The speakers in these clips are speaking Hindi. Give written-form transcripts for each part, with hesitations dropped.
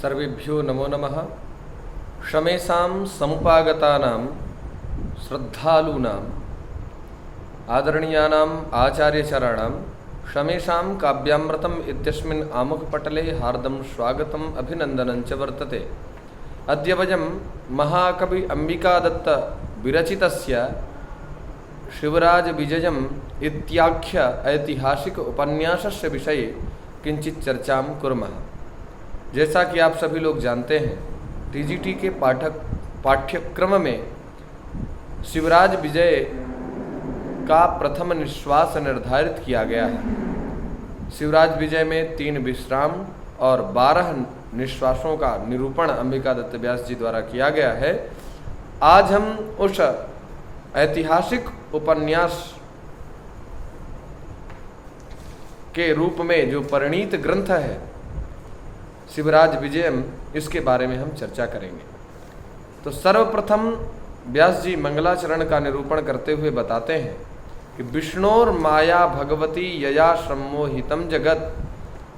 सर्वेभ्यो नमो नमः। शमेषां समुपागतानां श्रद्धालूनाम् आदरणीयानाम् आचार्यचराणां शमेषां काव्यामृतम् इत्यस्मिन् आमुखपटले हार्दं स्वागतम् अभिनन्दनं च वर्तते। अद्य वयं महाकवि अम्बिकादत्त विरचितस्य शिवराजविजयम् इत्याख्य ऐतिहासिक उपन्यासस्य विषये किंचित चर्चां कुर्मः। जैसा कि आप सभी लोग जानते हैं, टीजीटी के पाठ्यक्रम में शिवराज विजय का प्रथम निश्वास निर्धारित किया गया है। शिवराज विजय में 3 विश्राम और 12 निश्वासों का निरूपण अंबिकादत्त व्यास जी द्वारा किया गया है। आज हम उस ऐतिहासिक उपन्यास के रूप में जो परिणीत ग्रंथ है शिवराज विजयम, इसके बारे में हम चर्चा करेंगे। तो सर्वप्रथम व्यास जी मंगलाचरण का निरूपण करते हुए बताते हैं कि विष्णोर माया भगवती यया सम्मोहितम जगत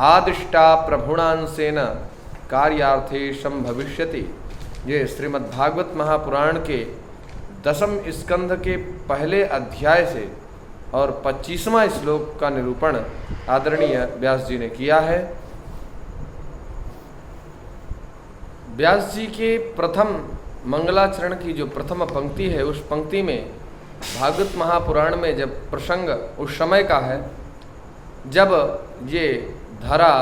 आदिष्टा प्रभुणांसेन कार्यार्थे संभविष्यति। ये श्रीमद्भागवत महापुराण के 10वें स्कंध के पहले अध्याय से और 25वां श्लोक का निरूपण आदरणीय व्यास जी ने किया है। व्यास जी के प्रथम मंगलाचरण की जो प्रथम पंक्ति है, उस पंक्ति में भागवत महापुराण में जब प्रसंग उस समय का है जब ये धरा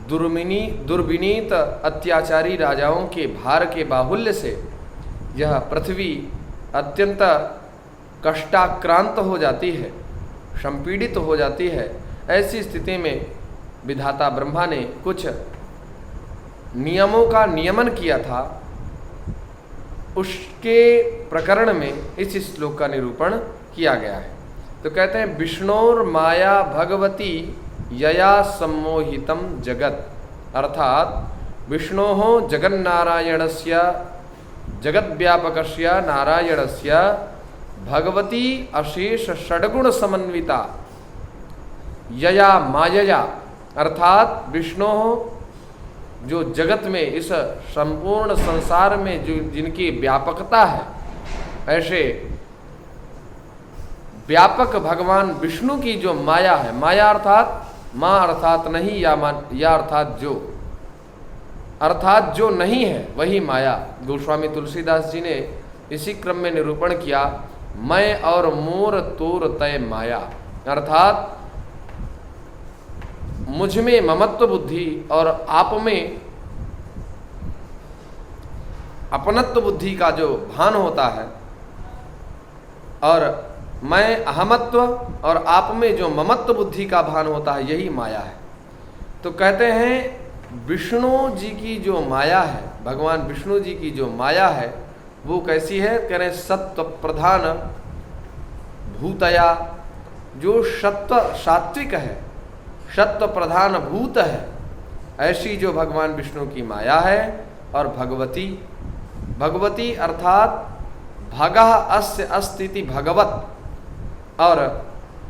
दुर्विनीत अत्याचारी राजाओं के भार के बाहुल्य से यह पृथ्वी अत्यंत कष्टाक्रांत हो जाती है, संपीड़ित हो जाती है। ऐसी स्थिति में विधाता ब्रह्मा ने कुछ नियमों का नियमन किया था। उसके प्रकरण में इस श्लोक का निरूपण किया गया है। तो कहते हैं विष्णोर माया भगवती यया सम्मोहितम जगत, अर्थात विष्णोः जगन्नारायणस्य जगद्व्यापकस्य नारायणस्य भगवती अशेष षड्गुण समन्विता यया मायया, अर्थात विष्णोः जो जगत में इस संपूर्ण संसार में जो जिनकी व्यापकता है, ऐसे व्यापक भगवान विष्णु की जो माया है, माया अर्थात माँ अर्थात नहीं या अर्थात जो नहीं है वही माया। गोस्वामी तुलसीदास जी ने इसी क्रम में निरूपण किया, मैं और मोर तोर तय माया, अर्थात मुझ में ममत्व बुद्धि और आप में अपनत्व बुद्धि का जो भान होता है, और मैं अहमत्व और आप में जो ममत्व बुद्धि का भान होता है, यही माया है। तो कहते हैं विष्णु जी की जो माया है, भगवान विष्णु जी की जो माया है वो कैसी है? कह रहे सत्व प्रधान भूतया, जो सत्व सात्विक है, सत्व प्रधान भूत है, ऐसी जो भगवान विष्णु की माया है। और भगवती अर्थात भगः अस्य अस्तिति भगवत, और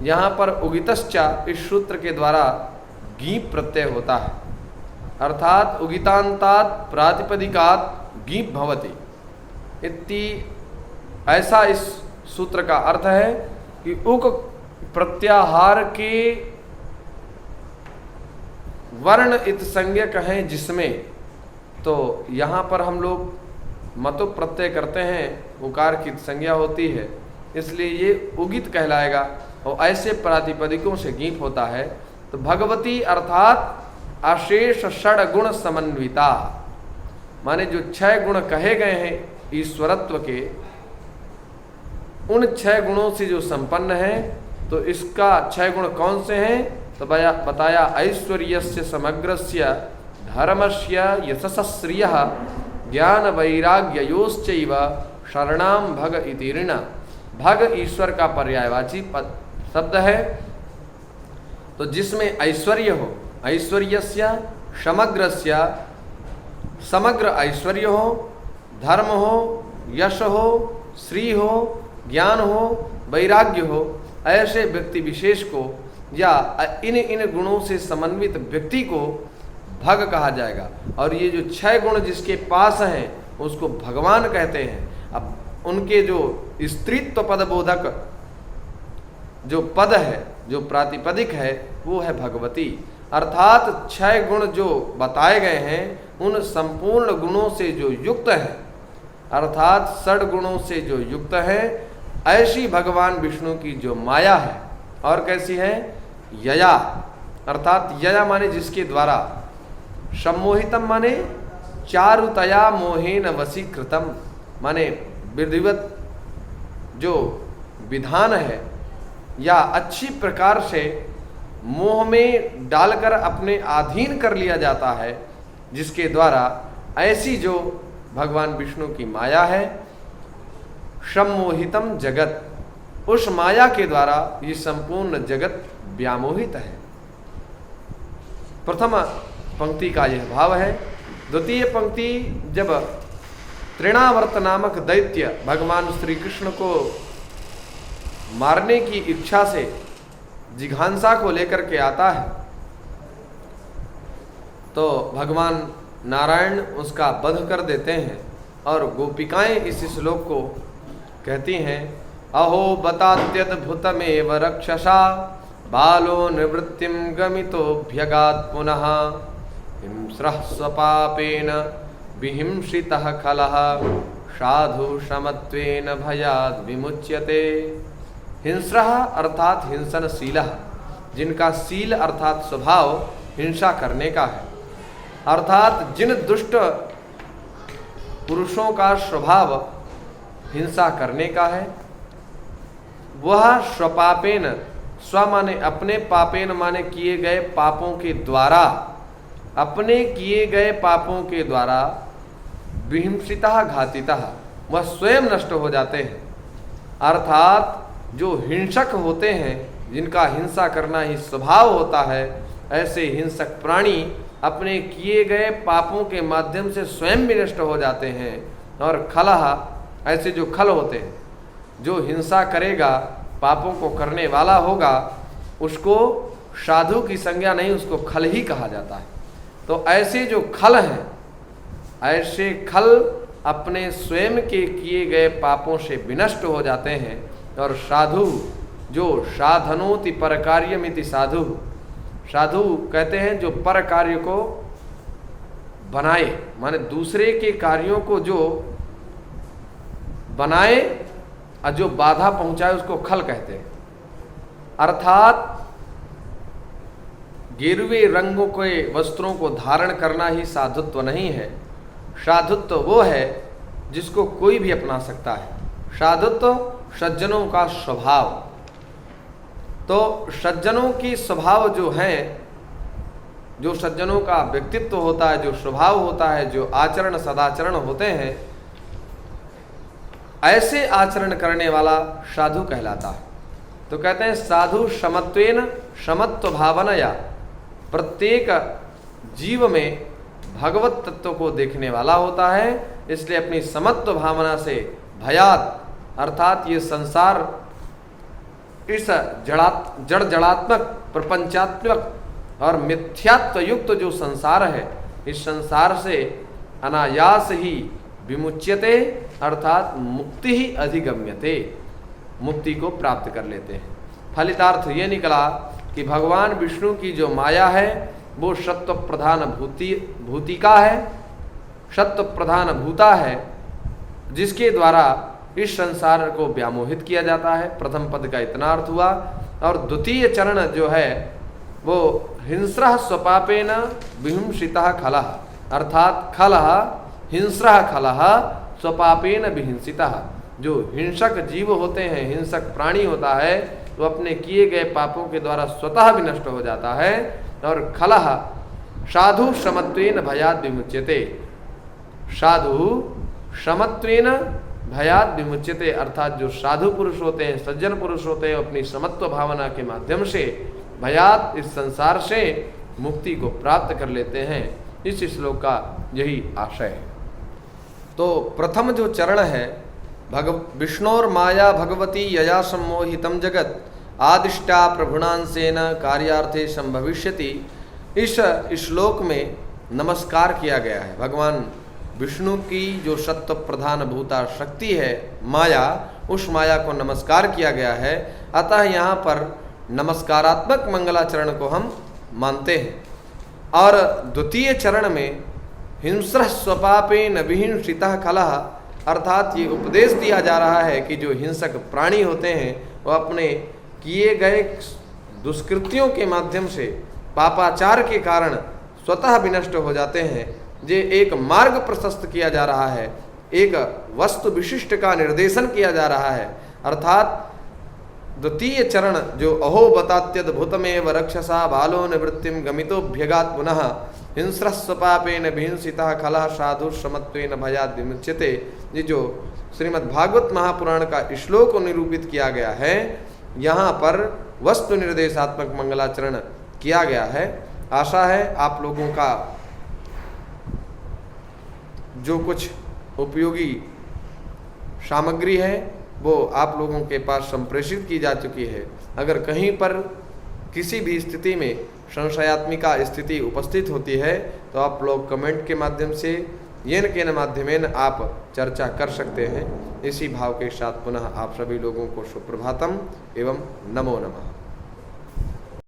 यहाँ पर उगितश्चा इस सूत्र के द्वारा गीप प्रत्यय होता है, अर्थात उगितांतात् प्रातिपदिकात् गीप भवति इति। ऐसा इस सूत्र का अर्थ है कि उक प्रत्याहार के वर्ण इत संज्ञक हैं जिसमें, तो यहाँ पर हम लोग मतु प्रत्यय करते हैं, उकार की संज्ञा होती है, इसलिए ये उगित कहलाएगा और ऐसे प्रातिपदिकों से गीप होता है। तो भगवती अर्थात अशेष षड गुण समन्विता, माने जो 6 गुण कहे गए हैं ईश्वरत्व के, उन 6 गुणों से जो संपन्न है। तो इसका 6 गुण कौन से हैं? तो बताया ऐश्वर्यस्य समग्रस्य धर्मस्य यशस्श्रियः ज्ञान वैराग्ययोश्चैव शरणाम भग इति ऋण। भग ईश्वर का पर्यायवाची शब्द है। तो जिसमें ऐश्वर्य हो, ऐश्वर्यस्य समग्रस्य, समग्र ऐश्वर्य हो, धर्म हो, यश हो, श्री हो, ज्ञान हो, वैराग्य हो, ऐसे व्यक्ति विशेष को या इन गुणों से समन्वित व्यक्ति को भग कहा जाएगा। और ये जो 6 गुण जिसके पास हैं उसको भगवान कहते हैं। अब उनके जो स्त्रीत्व पद बोधक जो पद है, जो प्रातिपदिक है, वो है भगवती। अर्थात 6 गुण जो बताए गए हैं उन संपूर्ण गुणों से जो युक्त है, अर्थात 6 गुणों से जो युक्त है, ऐसी भगवान विष्णु की जो माया है। और कैसी है? यया, अर्थात यया माने जिसके द्वारा, सम्मोहितम माने चारुतया मोहेन वशीकृतम, माने विधिवत जो विधान है या अच्छी प्रकार से मोह में डालकर अपने अधीन कर लिया जाता है, जिसके द्वारा ऐसी जो भगवान विष्णु की माया है, सम्मोहितम जगत, उस माया के द्वारा ये संपूर्ण जगत व्यामोहित है। प्रथम पंक्ति का यह भाव है। द्वितीय पंक्ति, जब तृणावर्त नामक दैत्य भगवान श्री कृष्ण को मारने की इच्छा से जिघांसा को लेकर के आता है, तो भगवान नारायण उसका वध कर देते हैं। और गोपिकाएं इस श्लोक को कहती हैं, अहो बतात्यद्भुतमेव रक्षसा बालो निवृत्तिम गमितोऽभ्यगात् पुनः हिंस्रः स्वपापेन विहिंसितः खलः साधु समत्वेन भयाद् विमुच्यते। हिंस्रः अर्थात हिंसनशीलः, जिनका शील अर्थात स्वभाव हिंसा करने का है, अर्थात जिन दुष्ट पुरुषों का स्वभाव हिंसा करने का है, वह स्वपापेन, स्व माने अपने, पापेन माने किए गए पापों के द्वारा, अपने किए गए पापों के द्वारा, विहिंसितः घातितः, वह स्वयं नष्ट हो जाते हैं। अर्थात जो हिंसक होते हैं, जिनका हिंसा करना ही स्वभाव होता है, ऐसे हिंसक प्राणी अपने किए गए पापों के माध्यम से स्वयं भी नष्ट हो जाते हैं। और खलह, ऐसे जो खल होते हैं, जो हिंसा करेगा, पापों को करने वाला होगा, उसको साधु की संज्ञा नहीं, उसको खल ही कहा जाता है। तो ऐसे जो खल हैं, ऐसे खल अपने स्वयं के किए गए पापों से विनष्ट हो जाते हैं। और साधु, जो साधनोति पर कार्यमिति साधु, साधु कहते हैं जो पर कार्य को बनाए, माने दूसरे के कार्यों को जो बनाए और जो बाधा पहुंचाए उसको खल कहते हैं। अर्थात गेरुए रंगों के वस्त्रों को धारण करना ही साधुत्व नहीं है। साधुत्व वो है जिसको कोई भी अपना सकता है। साधुत्व सज्जनों का स्वभाव। तो सज्जनों की स्वभाव जो हैं, जो सज्जनों का व्यक्तित्व होता है, जो स्वभाव होता है, जो आचरण सदाचरण होते हैं, ऐसे आचरण करने वाला साधु कहलाता है। तो कहते हैं साधु समत्वेन, समत्व भावनया, प्रत्येक जीव में भगवत तत्व को देखने वाला होता है। इसलिए अपनी समत्व भावना से भयात, अर्थात ये संसार, इस जड़ जड़ात्मक प्रपंचात्मक और मिथ्यात्व युक्त जो संसार है, इस संसार से अनायास ही विमुच्यते, अर्थात मुक्ति ही अधिगम्यते, मुक्ति को प्राप्त कर लेते हैं। फलितार्थ ये निकला कि भगवान विष्णु की जो माया है वो सत्व प्रधान भूतिका है, सत्व प्रधान भूता है, जिसके द्वारा इस संसार को व्यामोहित किया जाता है। प्रथम पद का इतना अर्थ हुआ। और द्वितीय चरण जो है वो हिंस्रः स्वपापेन विहिंसितः खलः, अर्थात खलः हिंस्रः खलः स्वपापेन विहिंसितः, जो हिंसक जीव होते हैं, हिंसक प्राणी होता है, तो अपने किए गए पापों के द्वारा स्वतः भी नष्ट हो जाता है। और खलः साधु समत्वेन भयाद विमुच्यते, साधु समत्वेन भयाद विमुच्यते, अर्थात जो साधु पुरुष होते हैं, सज्जन पुरुष होते हैं, अपनी समत्व भावना के माध्यम से भयात, इस संसार से मुक्ति को प्राप्त कर लेते हैं। इस श्लोक का यही आशय है। तो प्रथम जो चरण है, विष्णोर माया भगवती यया सम्मोहितम जगत आदिष्टा प्रभुणांसेन कार्यार्थे संभविष्यति। इस श्लोक में नमस्कार किया गया है। भगवान विष्णु की जो सत्व प्रधान भूता शक्ति है माया, उस माया को नमस्कार किया गया है। अतः यहाँ पर नमस्कारात्मक मंगलाचरण को हम मानते हैं। और द्वितीय चरण में हिंस्रः स्वपापेन विहिंसितः खलः, अर्थात ये उपदेश दिया जा रहा है कि जो हिंसक प्राणी होते हैं वह अपने किए गए दुष्कृतियों के माध्यम से, पापाचार के कारण स्वतः विनष्ट हो जाते हैं। ये एक मार्ग प्रशस्त किया जा रहा है, एक वस्तु विशिष्ट का निर्देशन किया जा रहा है। अर्थात द्वितीय चरण जो अहो बतात्यद्भुतमेव रक्षसा बालो निवृत्तिम गमितोभ्यगात् पुनः हिंस्रस्वपापेन विहिंसितः खलः साधु समत्वेन भयाद् विमुच्यते, ये जो श्रीमद् भागवत महापुराण का श्लोक निरूपित किया गया है, यहाँ पर वस्तु निर्देशात्मक मंगलाचरण किया गया है। आशा है आप लोगों का जो कुछ उपयोगी सामग्री है वो आप लोगों के पास संप्रेषित की जा चुकी है। अगर कहीं पर किसी भी स्थिति में संशयात्मिका स्थिति उपस्थित होती है तो आप लोग कमेंट के माध्यम से येन केन माध्यमेन आप चर्चा कर सकते हैं। इसी भाव के साथ पुनः आप सभी लोगों को सुप्रभातम एवं नमो नमः।